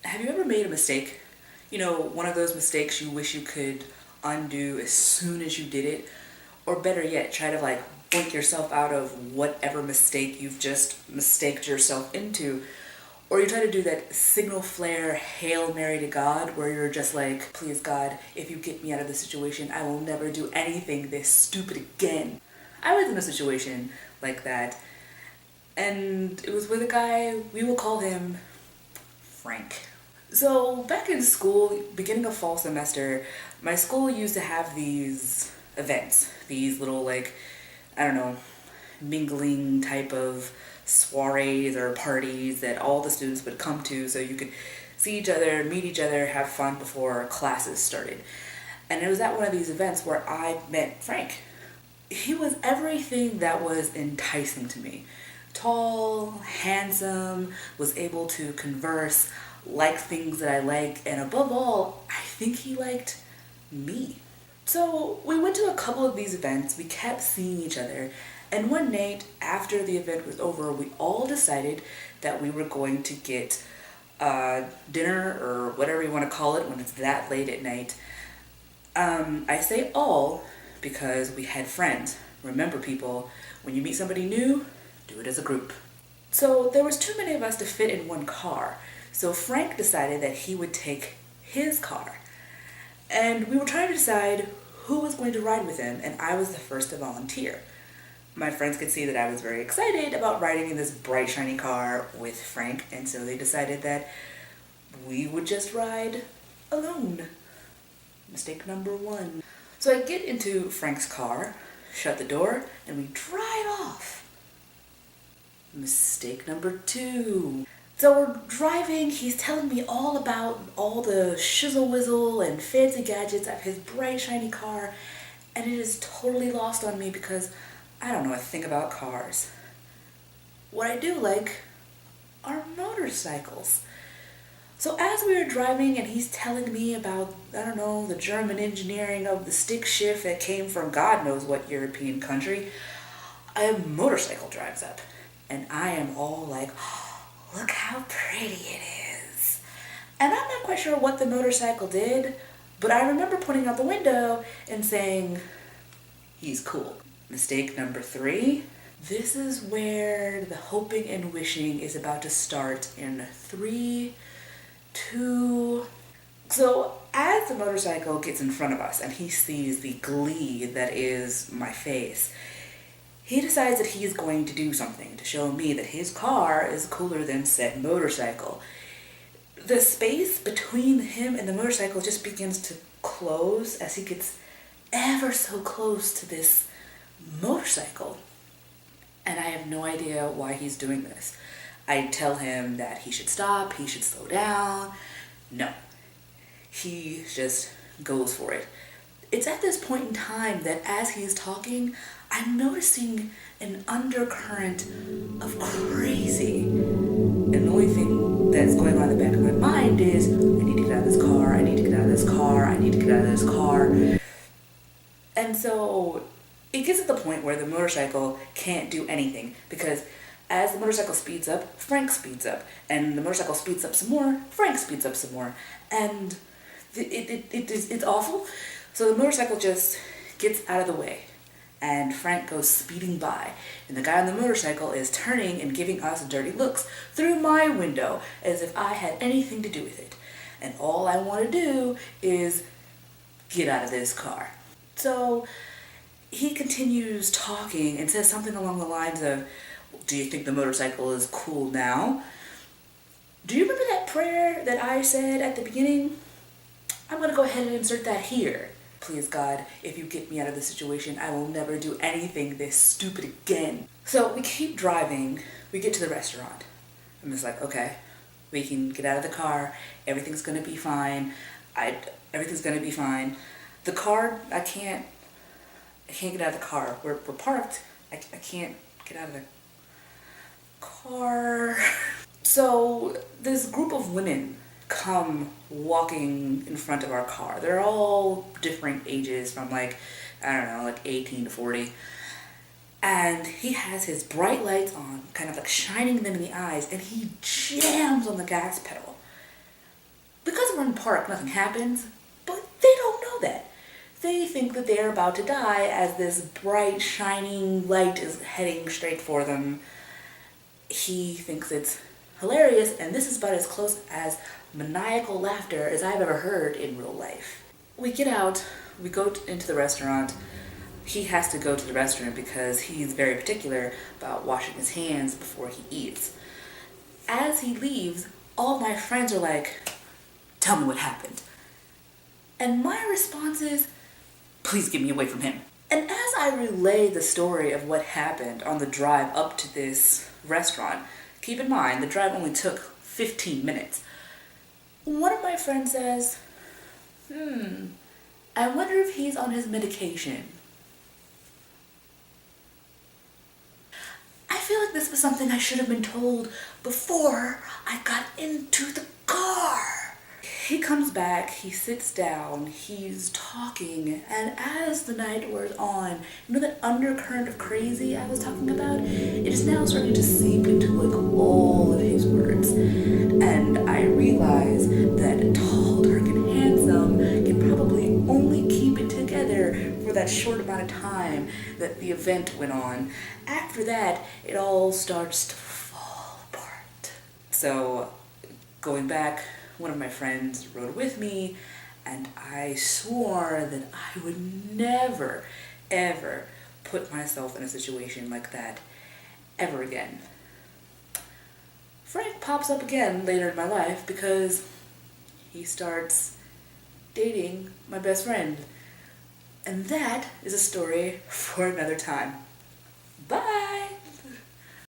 Have you ever made a mistake? You know, one of those mistakes you wish you could undo as soon as you did it? Or better yet, try to like blink yourself out of whatever mistake you've just mistaked yourself into. Or you try to do that signal flare Hail Mary to God where you're just like, please God, if you get me out of this situation, I will never do anything this stupid again. I was in a situation like that, and it was with a guy, we will call him Frank. So back in school, beginning of fall semester, my school used to have these events, these little like, I don't know, mingling type of soirees or parties that all the students would come to so you could see each other, meet each other, have fun before classes started. And it was at one of these events where I met Frank. He was everything that was enticing to me. Tall, handsome, was able to converse, like things that I like, and above all, I think he liked me. So we went to a couple of these events, we kept seeing each other, and one night after the event was over, we all decided that we were going to get dinner or whatever you want to call it when it's that late at night. I say all because we had friends. Remember, people, when you meet somebody new, do it as a group. So there was too many of us to fit in one car. So Frank decided that he would take his car. And we were trying to decide who was going to ride with him, and I was the first to volunteer. My friends could see that I was very excited about riding in this bright, shiny car with Frank, and so they decided that we would just ride alone. Mistake number one. So I get into Frank's car, shut the door, and we drive off. Mistake number two. So we're driving, he's telling me all about all the shizzle whizzle and fancy gadgets of his bright shiny car, and it is totally lost on me because I don't know a thing about cars. What I do like are motorcycles. So as we were driving and he's telling me about, I don't know, the German engineering of the stick shift that came from God knows what European country, a motorcycle drives up. And I am all like, oh, look how pretty it is. And I'm not quite sure what the motorcycle did, but I remember pointing out the window and saying, he's cool. Mistake number three. This is where the hoping and wishing is about to start in 3, 2. So as the motorcycle gets in front of us and he sees the glee that is my face, he decides that he is going to do something to show me that his car is cooler than said motorcycle. The space between him and the motorcycle just begins to close as he gets ever so close to this motorcycle. And I have no idea why he's doing this. I tell him that he should stop, he should slow down. No. He just goes for it. It's at this point in time that as he's talking, I'm noticing an undercurrent of crazy. And the only thing that's going on in the back of my mind is, I need to get out of this car, I need to get out of this car, I need to get out of this car. And so it gets to the point where the motorcycle can't do anything because as the motorcycle speeds up, Frank speeds up. And the motorcycle speeds up some more, Frank speeds up some more. And it's awful. So the motorcycle just gets out of the way. And Frank goes speeding by. And the guy on the motorcycle is turning and giving us dirty looks through my window as if I had anything to do with it. And all I want to do is get out of this car. So he continues talking and says something along the lines of, do you think the motorcycle is cool now? Do you remember that prayer that I said at the beginning? I'm going to go ahead and insert that here. Please God, if you get me out of this situation, I will never do anything this stupid again. So we keep driving. We get to the restaurant. I'm just like, okay, we can get out of the car. Everything's going to be fine. Everything's going to be fine. The car, I can't get out of the car. We're parked. I can't get out of the car. So this group of women come walking in front of our car. They're all different ages from like, I don't know, like 18 to 40. And he has his bright lights on, kind of like shining them in the eyes, and he jams on the gas pedal. park, nothing happens, but they don't know that. They think that they're about to die as this bright, shining light is heading straight for them. He thinks it's hilarious, and this is about as close as maniacal laughter as I've ever heard in real life. We get out, we go into the restaurant. He has to go to the restroom because he's very particular about washing his hands before he eats. As he leaves, all my friends are like, tell me what happened. And my response is, please get me away from him. And as I relay the story of what happened on the drive up to this restaurant, keep in mind the drive only took 15 minutes. One of my friends says, I wonder if he's on his medication. I feel like this was something I should have been told before I got into the car. He comes back, he sits down, he's talking, and as the night wears on, you know that undercurrent of crazy I was talking about? It is now starting to seep into like all of his words. And I realize that tall, dark, and handsome can probably only keep it together for that short amount of time that the event went on. After that, it all starts to fall apart. So, going back, one of my friends rode with me, and I swore that I would never, ever put myself in a situation like that ever again. Frank pops up again later in my life because he starts dating my best friend. And that is a story for another time. Bye!